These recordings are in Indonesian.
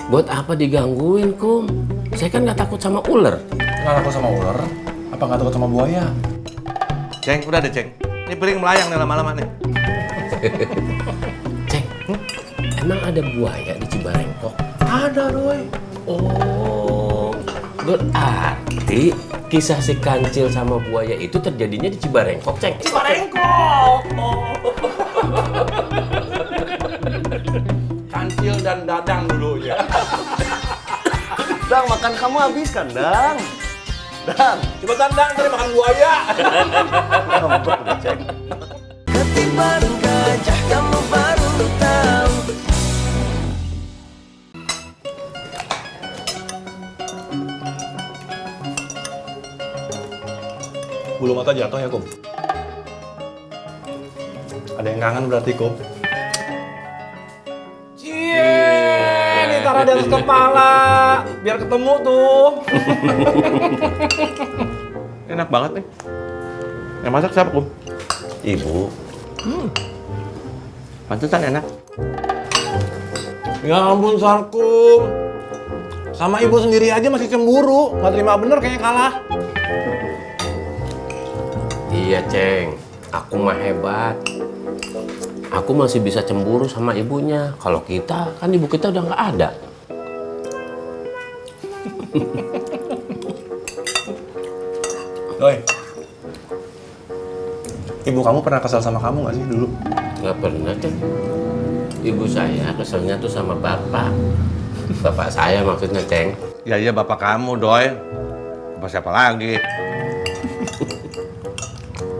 Buat apa digangguin, Kum? Saya kan nggak takut sama ular. Nggak takut sama ular? Apa nggak takut sama buaya? Ceng, udah deh, Ceng. Ini piring melayang nih lama-lama nih. Ceng, emang ada buaya di Cibarengkok? Ada, Roy. Oh, berarti kisah si kancil sama buaya itu terjadinya di Cibarengkok, Ceng. Cibarengkok! Kancil dan Dadang dulu ya. Dang, makan kamu habiskan, Dang. Dang. Cepetan, Dang, tadi makan buaya. Ngambek udah, Ceng. Ketiban gajah kamu baru tahu. Bulu mata jatuh ya, Kum? Ada yang kangen berarti, Kum? Cie, ditaruh di atas kepala. Biar ketemu tuh. Enak banget nih. Yang masak siapa, Kum? Ibu. Pantesan enak. Ya ampun, Sarkum. Sama ibu sendiri aja masih cemburu. Nggak terima bener kayaknya kalah. Iya, Ceng. Aku mah hebat. Aku masih bisa cemburu sama ibunya. Kalau kita, kan ibu kita udah nggak ada. Doi, ibu kamu pernah kesal sama kamu nggak sih dulu? Nggak pernah, Ceng. Ibu saya keselnya tuh sama bapak. Bapak saya maksudnya, Ceng. Ya iya bapak kamu, Doi. Bapak siapa lagi?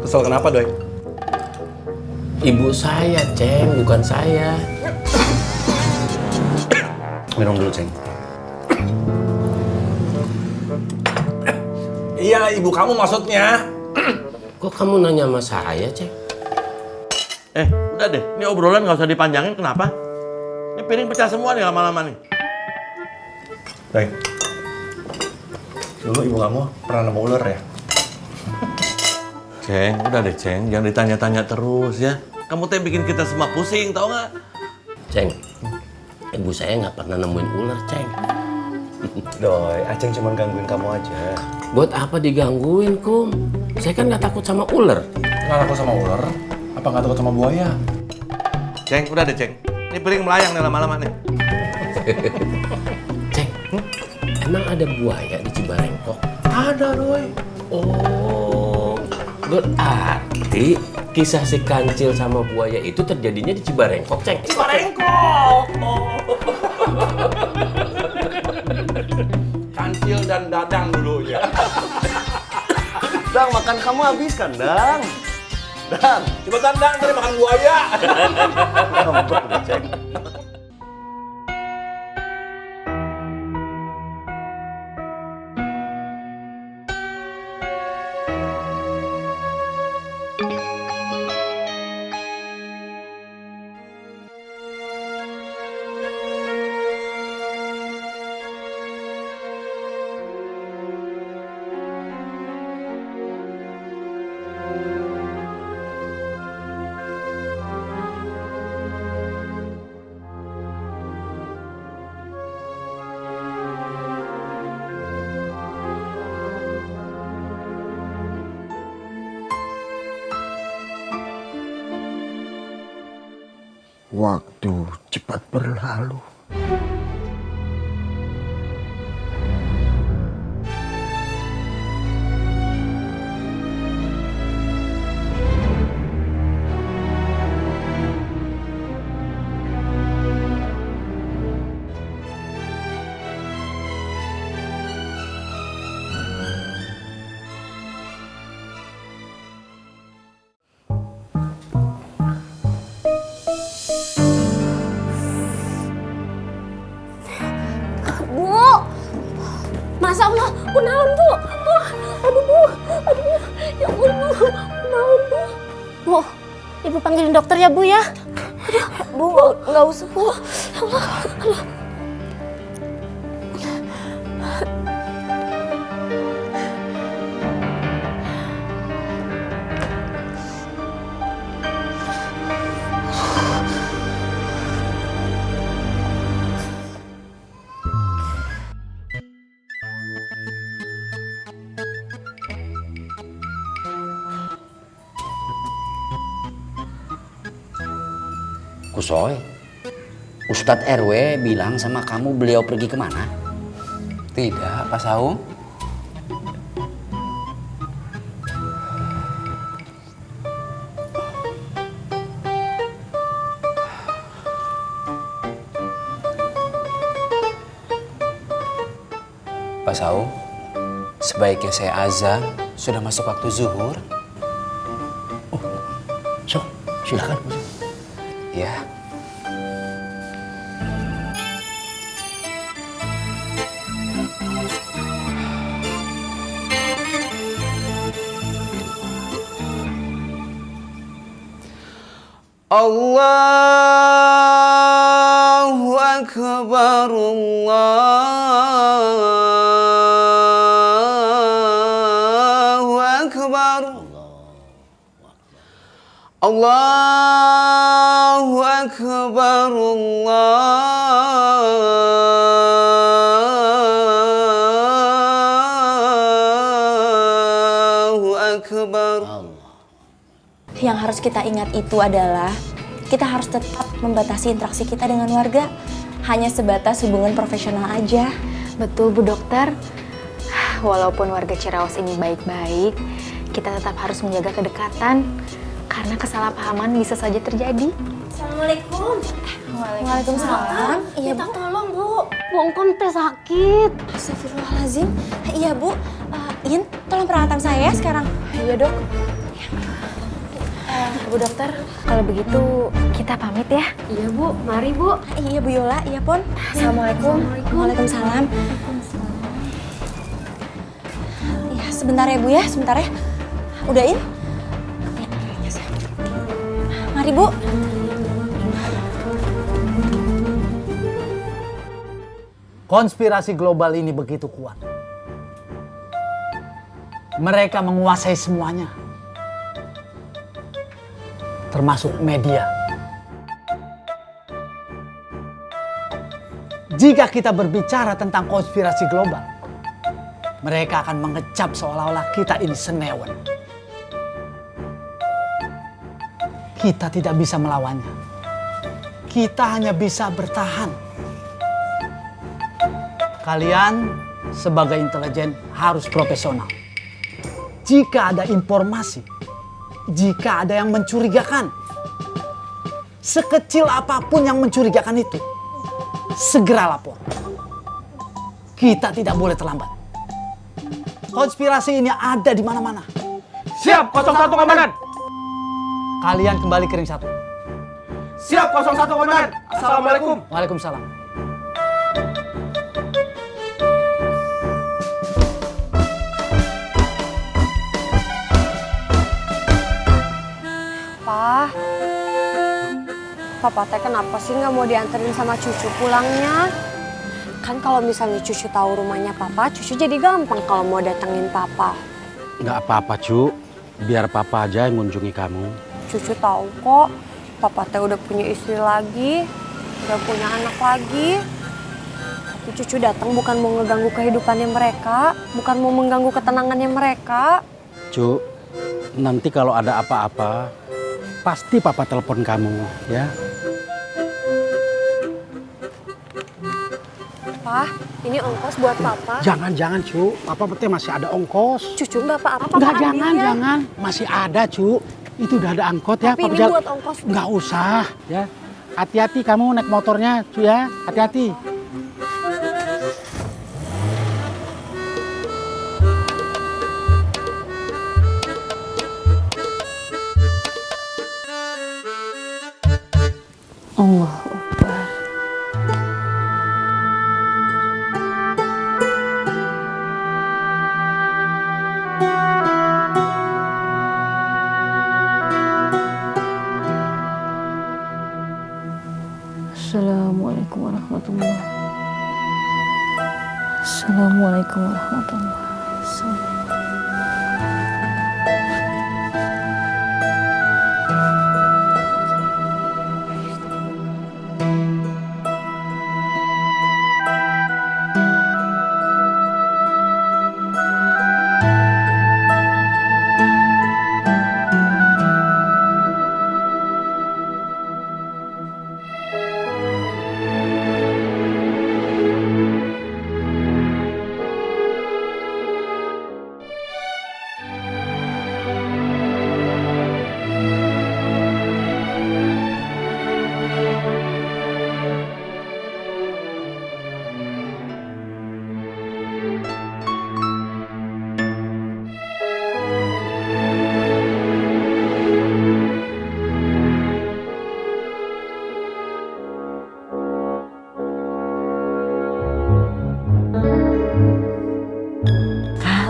Kesel kenapa, Doi? Ibu saya, Ceng, bukan saya. Minum dulu, Ceng. Iya, ibu kamu maksudnya. Kok kamu nanya sama saya, Ceng? Udah deh. Ini obrolan nggak usah dipanjangin. Kenapa? Ini piring pecah semua nih lama-lama nih. Doi, dulu ibu kamu pernah nemu ular ya? Ceng, udah deh, Ceng. Jangan ditanya-tanya terus ya. Kamu teh bikin kita semua pusing, tau nggak? Ceng, ibu saya nggak pernah nemuin ular, Ceng. Doi, Aceng cuma gangguin kamu aja. Buat apa digangguin, Kum? Saya kan nggak takut sama ular. Nggak takut sama ular? Apa nggak takut sama buaya? Ceng, udah deh, Ceng. Ini piring melayang nih lama-lama nih. Ceng, emang ada buaya di Cibarengkok? Ada, Roy. Oh, berarti kisah si kancil sama buaya itu terjadinya di Cibarengkok, Ceng. Cibarengkok! Kancil dan Dadang dulu ya. Dang, makan kamu habiskan, Dang. Dang. Cepetan, Dang, tadi makan buaya. Ngambek udah, Ceng. Waktu cepat berlalu. Masya Allah, kunaon Bu? Aduh Bu, aduh, ya ampun Bu, kunaon Bu? Bu, Ibu panggilin dokter ya Bu ya. Aduh, Bu, nggak usah Bu. Ya Allah, Allah. Kusoy, Ustadz RW bilang sama kamu beliau pergi kemana? Tidak, Pak Saung. Pak Saung, sebaiknya saya azan. Sudah masuk waktu zuhur. Sok, silakan. Ya. Allahu Akbar, Allahu Akbar, Allahu Akbar, Allahu Akbar. Yang harus kita ingat itu adalah kita harus tetap membatasi interaksi kita dengan warga. Hanya sebatas hubungan profesional aja. Betul Bu Dokter. Walaupun warga Ciraos ini baik-baik, kita tetap harus menjaga kedekatan. Karena kesalahpahaman bisa saja terjadi. Assalamualaikum. Waalaikumsalam. Iya Minta Bu. tolong Bu, Bongkon teh sakit. Astagfirullahaladzim. Iya Bu. In, tolong peralatan saya sekarang. Iya Dok. Bu Dokter, kalau begitu kita pamit ya. Iya Bu, mari Bu. Iya Bu Yola, iya Pon. Assalamualaikum. Waalaikumsalam. Ya, sebentar ya Bu ya, sebentar ya. Udah In? Ya. Mari Bu. Konspirasi global ini begitu kuat. Mereka menguasai semuanya. Termasuk media. Jika kita berbicara tentang konspirasi global, mereka akan mengecap seolah-olah kita ini senewan. Kita tidak bisa melawannya. Kita hanya bisa bertahan. Kalian sebagai intelijen harus profesional. Jika ada informasi, jika ada yang mencurigakan, sekecil apapun yang mencurigakan itu, segera lapor. Kita tidak boleh terlambat. Konspirasi ini ada di mana-mana. Siap, 01 Komandan. Kalian kembali ke ring 1. Siap, 01 Komandan. Assalamualaikum. Waalaikumsalam. Papa teh kenapa sih nggak mau dianterin sama cucu pulangnya? Kan kalau misalnya cucu tahu rumahnya papa, cucu jadi gampang kalau mau datengin papa. Nggak apa-apa, Cu. Biar papa aja yang mengunjungi kamu. Cucu tahu kok, papa teh udah punya istri lagi, udah punya anak lagi. Tapi cucu datang bukan mau ngeganggu kehidupannya mereka, bukan mau mengganggu ketenangannya mereka. Cu, nanti kalau ada apa-apa, pasti papa telepon kamu, ya. Pah, ini ongkos buat papa. Jangan, Cu. Papa berarti masih ada ongkos. Cucu nggak apa-apa. Enggak, jangan. Masih ada, Cu. Itu udah ada angkot ya. Tapi Papa ini buat ongkos. Nggak usah, ya. Hati-hati kamu naik motornya, Cu ya. Hati-hati. Allahu Akbar. Assalamualaikum warahmatullahi wabarakatuh. Assalamualaikum warahmatullahi wabarakatuh.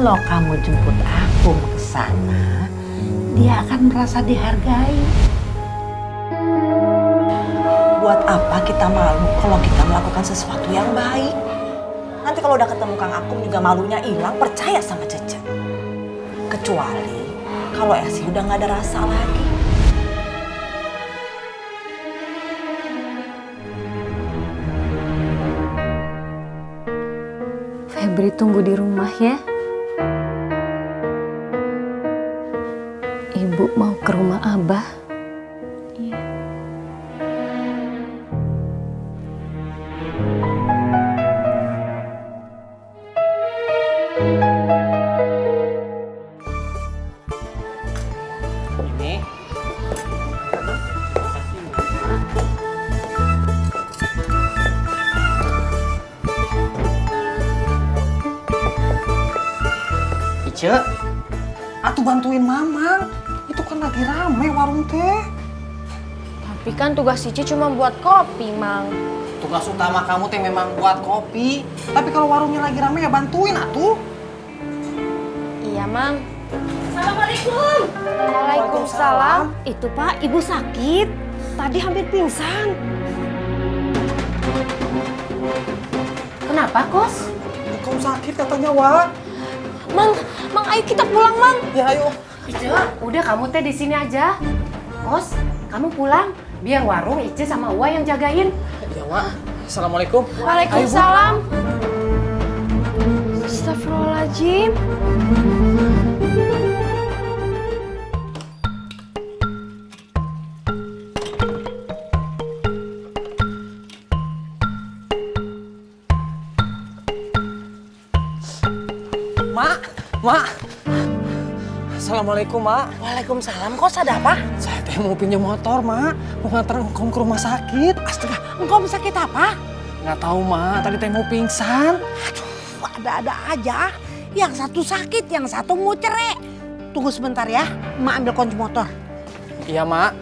kalau kamu jemput Akum ke sana, dia akan merasa dihargai. Buat apa kita malu kalau kita melakukan sesuatu yang baik? Nanti kalau udah ketemu Kang Akum juga malunya hilang, percaya sama Cece. Kecuali kalau Esi udah nggak ada rasa lagi. Febri tunggu di rumah ya. Ibu mau ke rumah Abah. Iya. Ini. Ice, atuh bantuin Mamang. Itu kan lagi rame warung teh. Tapi kan tugas Cici cuma buat kopi, Mang. Tugas utama kamu teh memang buat kopi. Tapi kalau warungnya lagi rame ya bantuin atuh. Iya, Mang. Assalamualaikum. Waalaikumsalam. Itu Pak, Ibu sakit. Tadi hampir pingsan. Kenapa, Kos? Kamu sakit katanya, Wak. Mang, ayo kita pulang, Mang. Ya, ayo. Ice, udah kamu teh di sini aja. Kos, kamu pulang. Biar warung Ice sama Uwa yang jagain. Ya, Wak. Assalamualaikum. Waalaikumsalam. Astagfirullahaladzim. Mak. Assalamualaikum, Mak. Waalaikumsalam, kos ada apa? Saya teh mau pinjam motor, Mak. Mau nganter engkom ke rumah sakit. Astaga, engkau sakit apa? Nggak tahu, Mak. Tadi teh mau pingsan. Aduh, ada-ada aja. Yang satu sakit, yang satu mau cerai. Tunggu sebentar ya, Mak ambil kunci motor. Iya, Mak.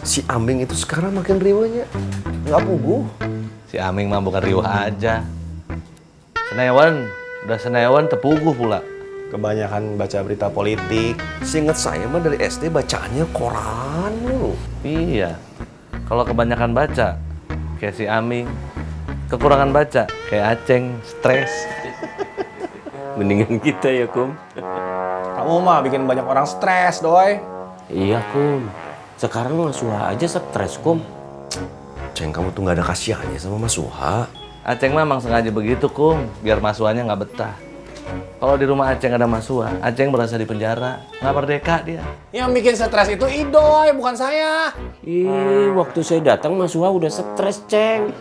Si Aming itu sekarang makin riwanya. Nggak puguh. Si Aming mah bukan riwah aja. Senewan, udah senewan tepuguh pula. Kebanyakan baca berita politik. Seingat saya mah dari SD bacaannya koran lu. Iya. Kalau kebanyakan baca, kayak si Aming. Kekurangan baca, kayak Aceng, stres. Mendingan kita ya, Kum. Kamu mah bikin banyak orang stres, Doi. Iya, Kum. Sekarang Mas Suha aja stres, Kum. Ceng, kamu tuh nggak ada kasihannya sama Mas Suha. Aceng memang sengaja begitu, Kum. Biar Mas Suhanya nggak betah. Kalau di rumah Aceng ada Mas Suha, Aceng berasa di penjara. Nggak merdeka dia. Yang bikin stres itu Idoy, bukan saya. Ih, waktu saya datang Mas Suha udah stres, Ceng.